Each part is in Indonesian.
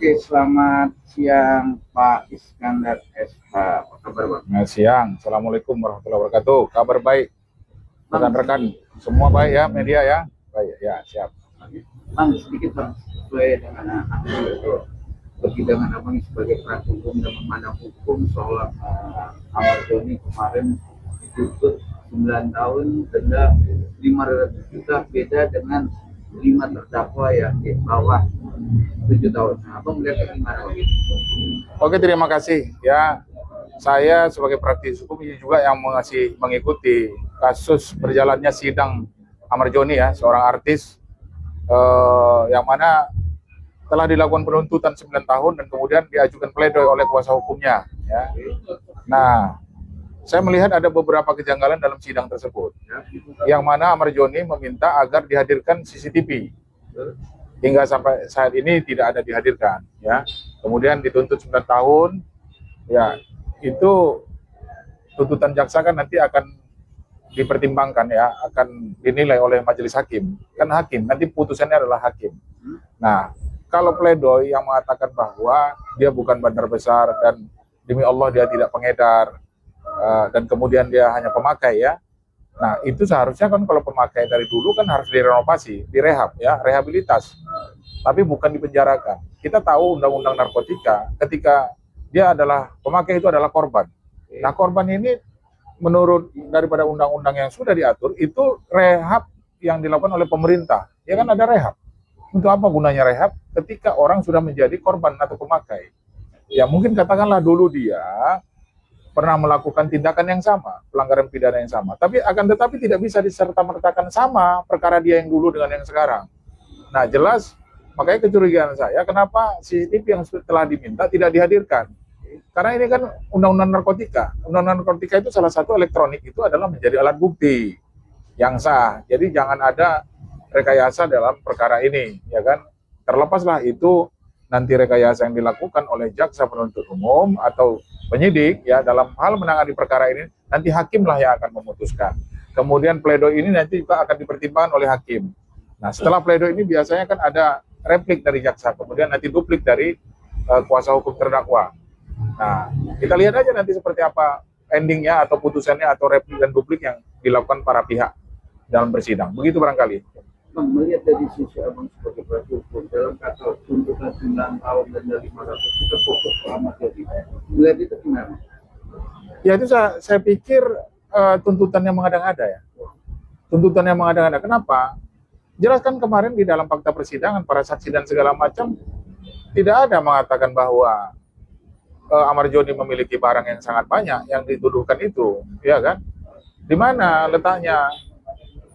Oke, selamat siang Pak Iskandar SH. Apa kabar Bang? Selamat siang. Assalamualaikum warahmatullahi wabarakatuh. Kabar baik. Rekan-rekan semua baik ya, media ya. Baik ya, siap. Bang, sedikit Bang, sesuai dengan aku itu persidangan Abang sebagai praktisi hukum dan memandang hukum soal Ahmad Doni kemarin dituntut 9 tahun, denda 500 juta, beda dengan 5 terdakwa yang di bawah 7 tahun. Nah, Abang melihatnya gimana Bang? Oke, terima kasih ya. Saya sebagai praktisi hukum ini juga yang mengikuti kasus berjalannya sidang Ahmad Doni ya, seorang artis yang mana telah dilakukan penuntutan 9 tahun dan kemudian diajukan pledoi oleh kuasa hukumnya ya. Nah, saya melihat ada beberapa kejanggalan dalam sidang tersebut, yang mana Ahmad Doni meminta agar dihadirkan CCTV. Hingga sampai saat ini tidak ada dihadirkan ya. Kemudian dituntut 9 tahun ya, itu tuntutan jaksa kan nanti akan dipertimbangkan ya, akan dinilai oleh majelis hakim. Kan hakim, nanti putusannya adalah hakim. Nah, kalau pledoi yang mengatakan bahwa dia bukan bandar besar dan demi Allah dia tidak pengedar, dan kemudian dia hanya pemakai ya. Nah, itu seharusnya kan kalau pemakai dari dulu kan harus direnovasi, direhab ya, rehabilitas. Tapi bukan dipenjarakan. Kita tahu undang-undang narkotika, ketika dia adalah pemakai itu adalah korban. Nah, korban ini menurut daripada undang-undang yang sudah diatur, itu rehab yang dilakukan oleh pemerintah. Ya kan ada rehab. Untuk apa gunanya rehab? Ketika orang sudah menjadi korban atau pemakai. Ya mungkin katakanlah dulu dia pernah melakukan tindakan yang sama, pelanggaran pidana yang sama. Tetapi tidak bisa diserta-mertakan sama perkara dia yang dulu dengan yang sekarang. Nah, jelas makanya kecurigaan saya kenapa CCTV yang telah diminta tidak dihadirkan. Karena ini kan undang-undang narkotika. Undang-undang narkotika itu salah satu elektronik itu adalah menjadi alat bukti yang sah. Jadi jangan ada rekayasa dalam perkara ini, ya kan? Terlepaslah itu nanti rekayasa yang dilakukan oleh jaksa penuntut umum atau penyidik ya dalam hal menangani perkara ini, nanti hakimlah yang akan memutuskan. Kemudian pledoi ini nanti juga akan dipertimbangkan oleh hakim. Nah, setelah pledoi ini biasanya kan ada replik dari jaksa, kemudian nanti duplik dari kuasa hukum terdakwa. Nah, kita lihat aja nanti seperti apa endingnya atau putusannya atau replik dan duplik yang dilakukan para pihak dalam bersidang. Begitu barangkali. Bang, melihat dari sisi Abang sebagai praktisi hukum dalam kata tuntutan 9 tahun dan dari 500 kita fokus ke Ahmad Doni. Melihat itu gimana? Ya itu saya pikir tuntutan yang mengada-ngada ya. Tuntutan yang mengada-ngada. Kenapa? Jelaskan kemarin di dalam fakta persidangan, para saksi dan segala macam, tidak ada mengatakan bahwa Ahmad Doni memiliki barang yang sangat banyak yang dituduhkan itu, ya kan? Di mana letaknya?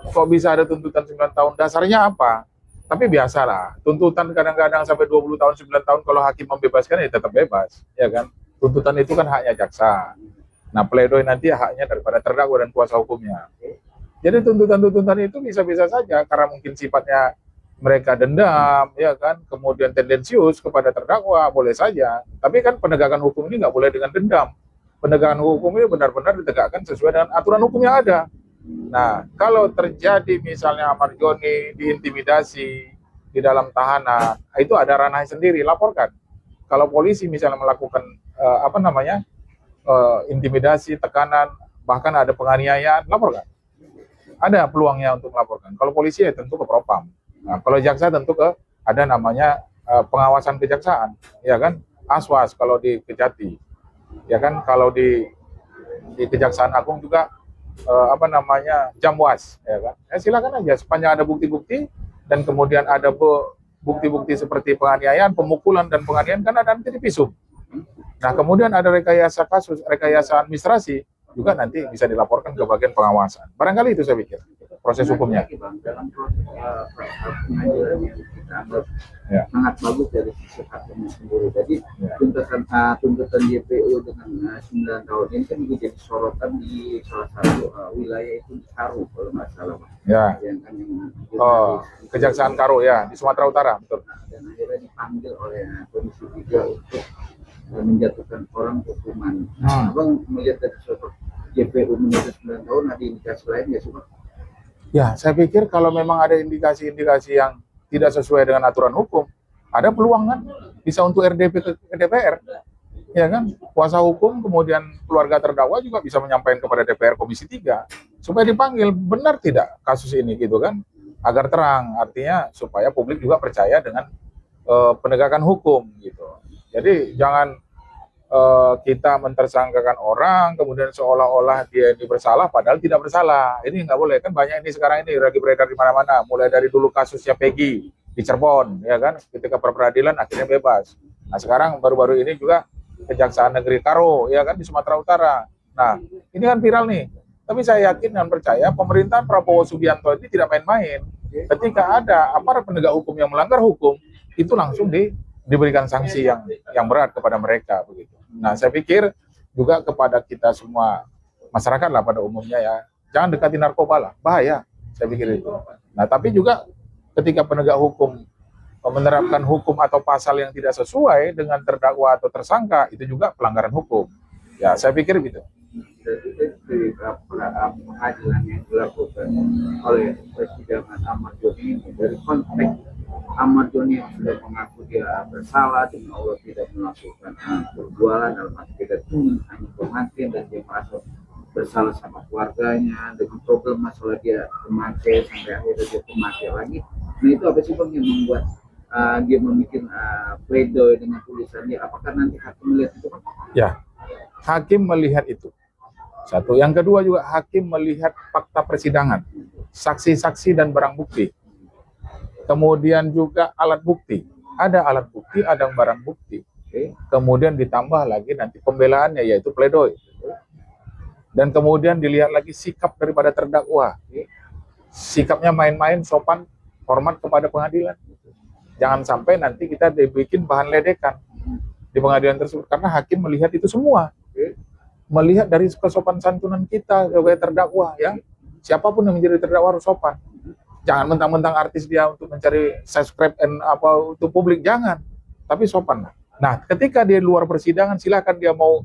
Kok bisa ada tuntutan 9 tahun? Dasarnya apa? Tapi biasalah, tuntutan kadang-kadang sampai 20 tahun, 9 tahun, kalau hakim membebaskan ya tetap bebas, ya kan? Tuntutan itu kan haknya jaksa. Nah, pledoi nanti haknya daripada terdakwa dan kuasa hukumnya. Jadi tuntutan-tuntutan itu bisa-bisa saja, karena mungkin sifatnya mereka dendam, ya kan? Kemudian tendensius kepada terdakwa, boleh saja. Tapi kan penegakan hukum ini nggak boleh dengan dendam. Penegakan hukum ini benar-benar ditegakkan sesuai dengan aturan hukum yang ada. Nah, kalau terjadi misalnya Ahmad Doni diintimidasi di dalam tahanan, itu ada ranah sendiri, laporkan. Kalau polisi misalnya melakukan intimidasi, tekanan, bahkan ada penganiayaan, laporkan. Ada peluangnya untuk melaporkan. Kalau polisi ya tentu ke Propam. Nah, kalau jaksa tentu ada namanya pengawasan kejaksaan, ya kan? Aswas kalau di Kejati, ya kan? Kalau di Kejaksaan Agung juga Jamwas, ya kan? Silakan aja sepanjang ada bukti-bukti dan kemudian ada bukti-bukti seperti penganiayaan, pemukulan dan penganiayaan kan ada nanti divisum. Nah, kemudian ada rekayasa kasus, rekayasa administrasi juga nanti bisa dilaporkan ke bagian pengawasan. Barangkali itu saya pikir proses hukumnya. Dalam proses pengadilan yang kita anggap sangat bagus dari sisi hakimnya sendiri. Jadi tuntutan JPU dengan 9 tahun ini kan menjadi sorotan di salah satu wilayah itu di Karo kalau nggak salah. Ya. Kejaksaan Karo ya di Sumatera Utara, betul. Dan akhirnya dipanggil oleh Komisi 3 untuk menjatuhkan orang hukuman. Abang melihat dari sosok JPU menuntut 9 tahun, ada indikasi lain nggak sih, Pak? Ya, saya pikir kalau memang ada indikasi-indikasi yang tidak sesuai dengan aturan hukum, ada peluang kan bisa untuk RDP ke DPR, ya kan? Kuasa hukum kemudian keluarga terdakwa juga bisa menyampaikan kepada DPR Komisi 3 supaya dipanggil benar tidak kasus ini gitu kan, agar terang, artinya supaya publik juga percaya dengan penegakan hukum gitu. Jadi jangan kita mentersangkakan orang kemudian seolah-olah dia ini bersalah padahal tidak bersalah. Ini nggak boleh, kan banyak ini sekarang ini lagi beredar di mana-mana, mulai dari dulu kasusnya Peggy di Cirebon, ya kan, ketika peradilan akhirnya bebas. Nah sekarang baru-baru ini juga Kejaksaan Negeri Karo, ya kan, di Sumatera Utara. Nah ini kan viral nih, tapi saya yakin dan percaya pemerintahan Prabowo Subianto ini tidak main-main. Ketika ada aparat penegak hukum yang melanggar hukum, itu langsung diberikan sanksi yang berat kepada mereka begitu. Nah, saya pikir juga kepada kita semua masyarakat lah pada umumnya ya, jangan dekati narkoba lah, bahaya. Saya pikir itu. Nah, tapi juga ketika penegak hukum menerapkan hukum atau pasal yang tidak sesuai dengan terdakwa atau tersangka, itu juga pelanggaran hukum. Ya, saya pikir gitu. Dari pengadilan yang dilakukan oleh persidangan Ahmad Doni ini, dari konteks Ahmad Doni yang sudah mengaku dia bersalah dan Allah tidak melakukan perbuatan dalam arti tidak hanya kematian, dan dia merasa bersalah sama keluarganya dengan problem masalah dia kematian sampai akhirnya dia kematian lagi. Nah itu apa sih Bang yang membuat dia membuat pledoi dengan tulisannya? Apakah nanti hakim melihat itu Bang? Ya, hakim melihat itu. Satu, yang kedua juga hakim melihat fakta persidangan, saksi-saksi dan barang bukti. Kemudian juga alat bukti. Ada alat bukti, ada barang bukti. Kemudian ditambah lagi nanti pembelaannya, yaitu pledoi. Dan kemudian dilihat lagi sikap daripada terdakwa. Sikapnya main-main, sopan, hormat kepada pengadilan. Jangan sampai nanti kita dibikin bahan ledekan di pengadilan tersebut. Karena hakim melihat itu semua. Melihat dari kesopan santunan kita sebagai terdakwa, ya. Siapapun yang menjadi terdakwa harus sopan. Jangan mentang-mentang artis dia untuk mencari subscribe and apa untuk publik, jangan. Tapi sopan. Nah, ketika dia luar persidangan silakan dia mau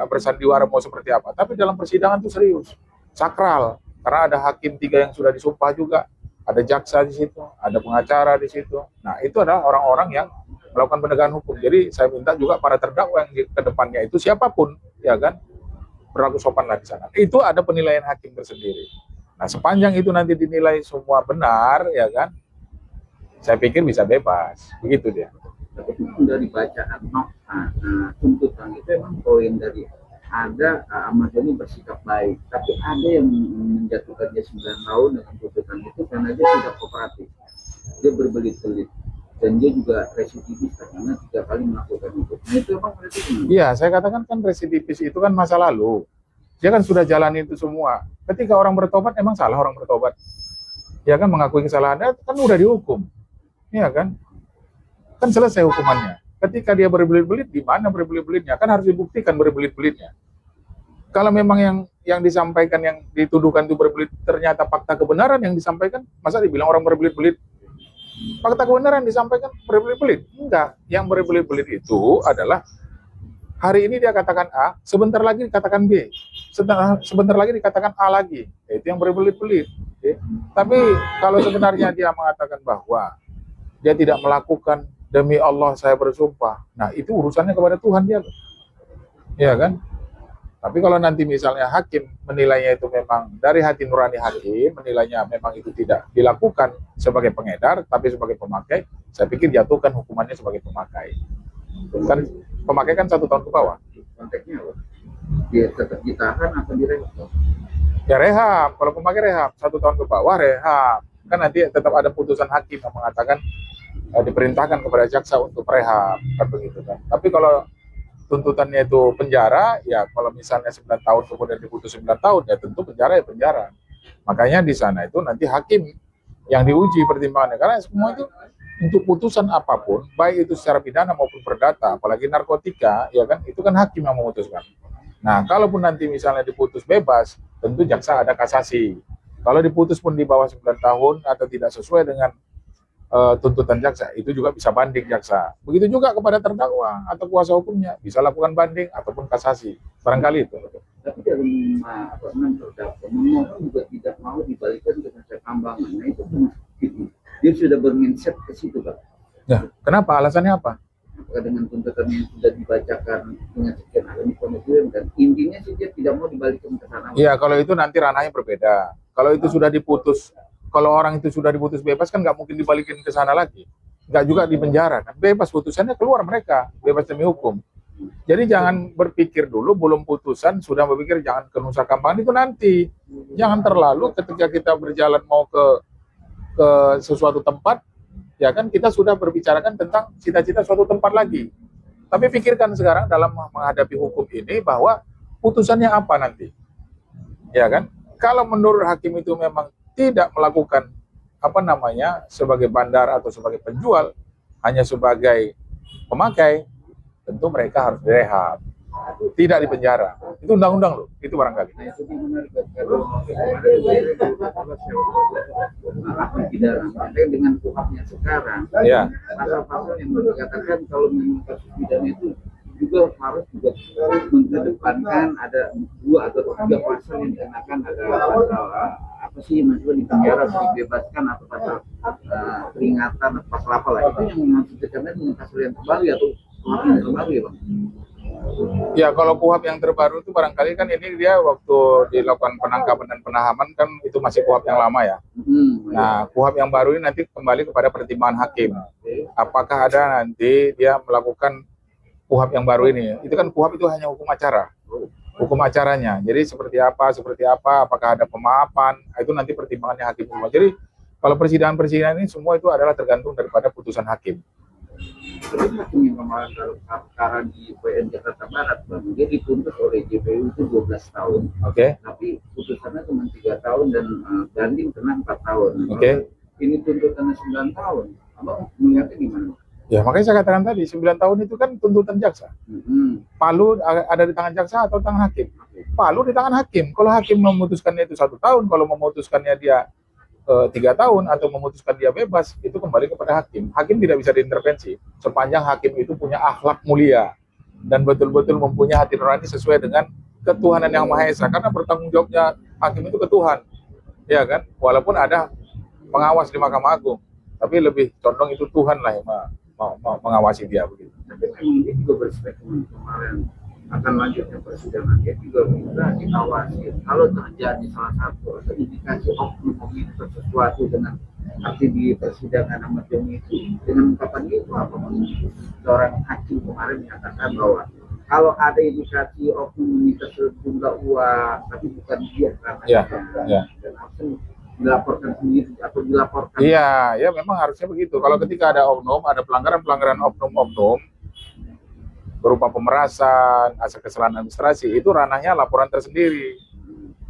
bersandiwara mau seperti apa. Tapi dalam persidangan itu serius, sakral. Karena ada hakim 3 yang sudah disumpah juga, ada jaksa di situ, ada pengacara di situ. Nah, itu adalah orang-orang yang melakukan penegakan hukum. Jadi saya minta juga para terdakwa yang ke depannya itu siapapun, ya kan, berlaku sopanlah di sana. Itu ada penilaian hakim tersendiri. Nah, sepanjang itu nanti dinilai semua benar, ya kan, saya pikir bisa bebas. Begitu dia. Tapi dari bacaan tuntutan itu memang poin dari ada Ahmad Doni bersikap baik, tapi ada yang menjatuhkan dia 9 tahun dengan tuntutan itu karena dia tidak kooperatif, dia berbelit-belit. Dan dia juga residivis karena 3 kali melakukan itu. Nah, itu emang berarti gimana? Iya, saya katakan kan residivis itu kan masa lalu. Dia kan sudah jalani itu semua. Ketika orang bertobat, emang salah orang bertobat? Ya kan, mengakui kesalahannya kan udah dihukum. Iya kan? Kan selesai hukumannya. Ketika dia berbelit-belit, di mana berbelit-belitnya? Kan harus dibuktikan berbelit-belitnya. Kalau memang yang disampaikan, yang dituduhkan itu berbelit, ternyata fakta kebenaran yang disampaikan, masa dibilang orang berbelit-belit? Fakta kebenaran disampaikan berbelit-belit? Enggak. Yang berbelit-belit itu adalah hari ini dia katakan A, sebentar lagi dikatakan B, sebentar lagi dikatakan A lagi. Itu yang berbelit-belit. Tapi kalau sebenarnya dia mengatakan bahwa dia tidak melakukan, demi Allah saya bersumpah, nah itu urusannya kepada Tuhan dia. Ya kan? Tapi kalau nanti misalnya hakim menilainya itu memang dari hati nurani hakim, menilainya memang itu tidak dilakukan sebagai pengedar, tapi sebagai pemakai, saya pikir jatuhkan hukumannya sebagai pemakai. Kan pemakai kan 1 tahun ke bawah. Konteksnya apa? Dia tetap ditahan atau direhab? Ya rehab, kalau pemakai rehab, 1 tahun ke bawah rehab. Kan nanti tetap ada putusan hakim yang mengatakan diperintahkan kepada jaksa untuk rehab, kan begitu kan. Tapi kalau tuntutannya itu penjara, ya kalau misalnya 9 tahun kemudian diputus 9 tahun, ya tentu penjara ya penjara. Makanya di sana itu nanti hakim yang diuji pertimbangannya, karena semua itu untuk putusan apapun, baik itu secara pidana maupun perdata, apalagi narkotika, ya kan, itu kan hakim yang memutuskan. Nah, kalaupun nanti misalnya diputus bebas, tentu jaksa ada kasasi. Kalau diputus pun di bawah 9 tahun atau tidak sesuai dengan tuntutan jaksa, itu juga bisa banding jaksa. Begitu juga kepada terdakwa atau kuasa hukumnya, bisa lakukan banding ataupun kasasi. Barangkali itu. Tapi dalam terdakwa memohon juga tidak mau dibalikkan dengan tambangan. Nah itu dia sudah bermindset ke situ Pak. Ya, kenapa? Alasannya apa? Apakah dengan tuntutan yang sudah dibacakan dengan sekian ahli pengadilan, dan intinya sih dia tidak mau dibalikin ke sana. Iya, kalau itu nanti ranahnya berbeda. Kalau itu sudah diputus, kalau orang itu sudah diputus bebas kan nggak mungkin dibalikin ke sana lagi. Nggak juga di penjara kan. Bebas putusannya keluar mereka, bebas demi hukum. Jadi jangan berpikir dulu belum putusan sudah berpikir jangan ke Nusa Kambangan itu nanti. Jangan terlalu ketika kita berjalan mau ke sesuatu tempat, ya kan kita sudah berbicarakan tentang cita-cita suatu tempat lagi. Tapi pikirkan sekarang dalam menghadapi hukum ini bahwa putusannya apa nanti. Ya kan? Kalau menurut hakim itu memang tidak melakukan apa namanya sebagai bandar atau sebagai penjual, hanya sebagai pemakai, tentu mereka harus direhab, tidak dipenjara. Itu undang-undang loh, itu barangkali. Nah, itu menarik kalau ahli pidana dengan kuhapnya sekarang, Ya. pasal-pasal yang dikatakan kalau memang kasus pidana itu juga harus juga mengedepankan ada 2 atau 3 pasal yang dikenakan, ada pasal apa sih maksudnya di penjara dibebaskan, atau pasal peringatan atau pasal apa lah, itu yang maksud dikenakan dengan pasal yang terbaru atau yang terbaru ya Bang? Ya, kalau KUHP yang terbaru itu barangkali kan ini dia waktu dilakukan penangkapan dan penahanan kan itu masih KUHP yang lama ya. Nah, KUHP yang baru ini nanti kembali kepada pertimbangan hakim. Apakah ada nanti dia melakukan KUHP yang baru ini? Itu kan KUHP itu hanya hukum acara. Hukum acaranya. Jadi seperti apa, apakah ada pemaafan, itu nanti pertimbangannya hakim semua. Jadi kalau persidangan-persidangan ini semua itu adalah tergantung daripada putusan hakim. Terus hakim yang kemarin dalam perkara di PN Jakarta Barat, Bang, dia dituntut oleh JPU itu 12 tahun. Oke. Tapi putusannya cuma 3 tahun dan banding kena 4 tahun. Oke. Ini tuntutannya 9 tahun. Abang melihatnya gimana? Ya, makanya saya katakan tadi 9 tahun itu kan tuntutan jaksa. Palu ada di tangan jaksa atau tangan hakim? Palu di tangan hakim. Kalau hakim memutuskannya itu 1 tahun, kalau memutuskannya dia 3 tahun atau memutuskan dia bebas, itu kembali kepada hakim. Hakim tidak bisa diintervensi sepanjang hakim itu punya akhlak mulia dan betul-betul mempunyai hati nurani sesuai dengan ketuhanan yang Maha Esa. Karena bertanggung jawabnya hakim itu ke Tuhan, ya kan? Walaupun ada pengawas di Mahkamah Agung, tapi lebih condong itu Tuhan lah yang mengawasi dia begitu. Tapi memang dia juga berspekulasi kemarin akan lanjutnya persidangan, dia juga minta diawasi kalau terjadi salah satu atau indikasi oknum meminta sesuatu dengan arti di persidangan Ahmad Joni itu, dengan ungkapan itu apa seorang hakim kemarin menyatakan bahwa kalau ada indikasi oknum meminta sejumlah uang tapi bukan dia karena dan langsung dilaporkan sendiri atau dilaporkan. Iya, ya memang harusnya begitu. Kalau ketika ada oknum, ada pelanggaran oknum berupa pemerasan, asal kesalahan administrasi, itu ranahnya laporan tersendiri.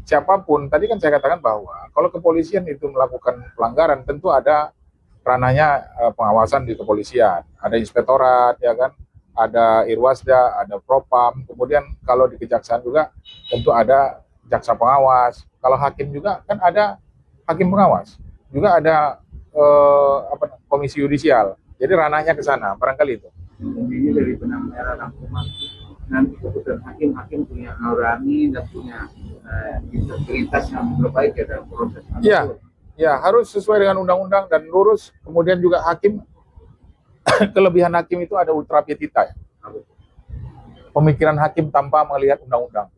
Siapapun, tadi kan saya katakan bahwa kalau kepolisian itu melakukan pelanggaran, tentu ada ranahnya pengawasan di kepolisian, ada inspektorat, ya kan, ada Irwasda, ada Propam, kemudian kalau di kejaksaan juga tentu ada jaksa pengawas. Kalau hakim juga kan ada hakim pengawas, juga ada komisi yudisial. Jadi ranahnya ke sana, barangkali itu. Ini dari benang merah rangkuman nanti keputusan hakim punya nurani dan punya integritas yang terbaik ya dalam proses. Ya harus sesuai dengan undang-undang dan lurus. Kemudian juga hakim kelebihan hakim itu ada ultra petita ya. Pemikiran hakim tanpa melihat undang-undang.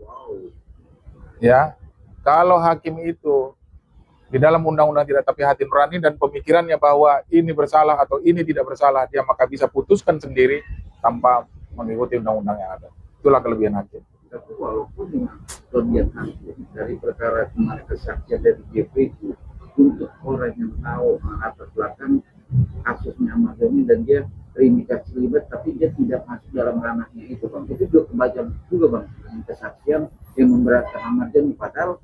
Ya, kalau hakim itu di dalam undang-undang tidak, tapi hati nurani dan pemikirannya bahwa ini bersalah atau ini tidak bersalah, dia maka bisa putuskan sendiri tanpa mengikuti undang-undang yang ada. Itulah kelebihan hakim. Tapi walaupun dengan kelebihan hakim dari perkara kemarin kesaksian dari JP itu untuk orang yang tahu latar belakang kasusnya Ahmad Joni dan dia terindikasi terlibat tapi dia tidak masuk dalam ranahnya itu, Bang. Itu juga kebagian juga, Bang, kesaksian yang memberatkan Ahmad Joni, padahal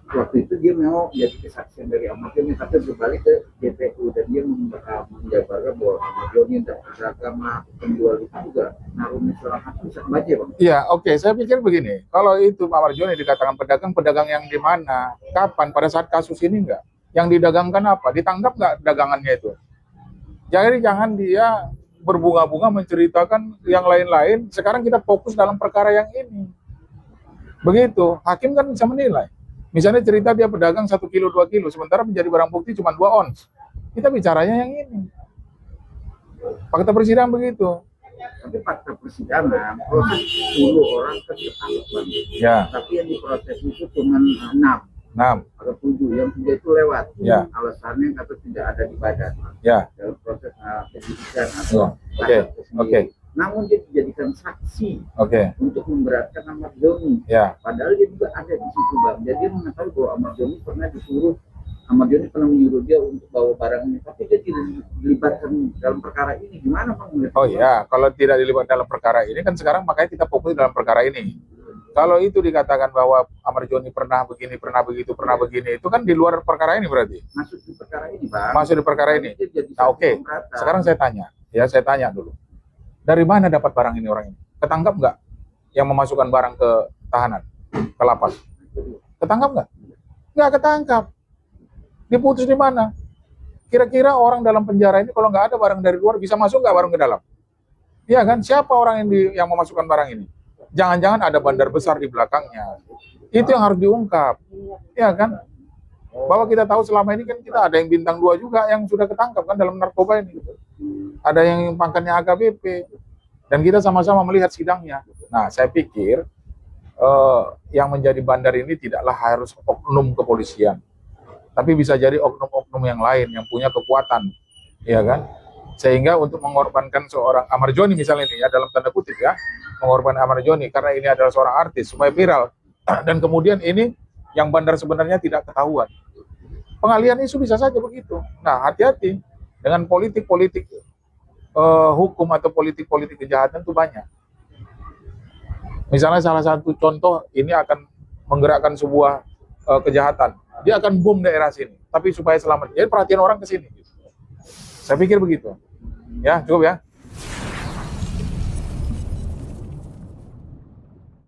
waktu itu dia mau jadi kesaksian dari Ahmad Joni tapi berbalik ke JPU dan dia menjabarkan bahwa Ahmad Joni dan beragama penjual itu juga narumnya seorang hakim. Bisa baca, Bang? Iya, oke. Saya pikir begini, kalau itu Ahmad Joni dikatakan pedagang yang di mana, kapan, pada saat kasus ini enggak? Yang didagangkan apa? Ditangkap nggak dagangannya itu? Jadi jangan dia berbunga-bunga menceritakan yang lain-lain. Sekarang kita fokus dalam perkara yang ini. Begitu, hakim kan bisa menilai. Misalnya cerita dia pedagang 1 kilo, 2 kilo, sementara menjadi barang bukti cuma 2 ons. Kita bicaranya yang ini. Fakta persidangan begitu. Tapi fakta persidangan proses 10 orang kan ditangkap Bang. Ya. Tapi yang diproses itu cuma 6 atau 7, yang 3 itu lewat. Ya. Alasannya kata tidak ada di badan. Ya. Dalam proses penyidikan atau Oke. Namun dia dijadikan saksi untuk memberatkan Ahmad Joni. Ya. Padahal dia juga ada di situ Bang. Jadi dia mengetahui bahwa Ahmad Joni pernah menyuruh dia untuk bawa barangnya, tapi dia tidak dilibatkan dalam perkara ini. Gimana Bang? Oh iya, kalau tidak dilibatkan dalam perkara ini kan sekarang makanya kita fokus dalam perkara ini. Kalau itu dikatakan bahwa Ahmad Joni pernah begini, pernah begitu, pernah begini, itu kan di luar perkara ini berarti. Masuk di perkara ini Bang. Masuk di perkara ini. Nah, oke. Sekarang saya tanya dulu. Dari mana dapat barang ini orang ini? Ketangkap nggak yang memasukkan barang ke tahanan, ke lapas? Ketangkap nggak? Nggak ketangkap. Diputus di mana? Kira-kira orang dalam penjara ini kalau nggak ada barang dari luar bisa masuk nggak barang ke dalam? Iya kan? Siapa orang yang memasukkan barang ini? Jangan-jangan ada bandar besar di belakangnya. Itu yang harus diungkap. Iya kan? Bahwa kita tahu selama ini kan kita ada yang bintang 2 juga yang sudah ketangkap kan dalam narkoba ini. Ada yang pangkatnya AKBP. Dan kita sama-sama melihat sidangnya. Nah, saya pikir yang menjadi bandar ini tidaklah harus oknum kepolisian. Tapi bisa jadi oknum-oknum yang lain yang punya kekuatan. Iya kan? Sehingga untuk mengorbankan seorang Ahmad Joni misalnya ini ya, dalam tanda kutip ya, mengorbankan Ahmad Joni karena ini adalah seorang artis supaya viral. Dan kemudian ini yang bandar sebenarnya tidak ketahuan. Pengalihan isu bisa saja begitu. Nah, hati-hati dengan politik-politik hukum atau politik-politik kejahatan itu banyak. Misalnya salah satu contoh ini akan menggerakkan sebuah kejahatan. Dia akan bom daerah sini, tapi supaya selamat. Jadi perhatian orang ke sini. Saya pikir begitu. Ya, cukup ya.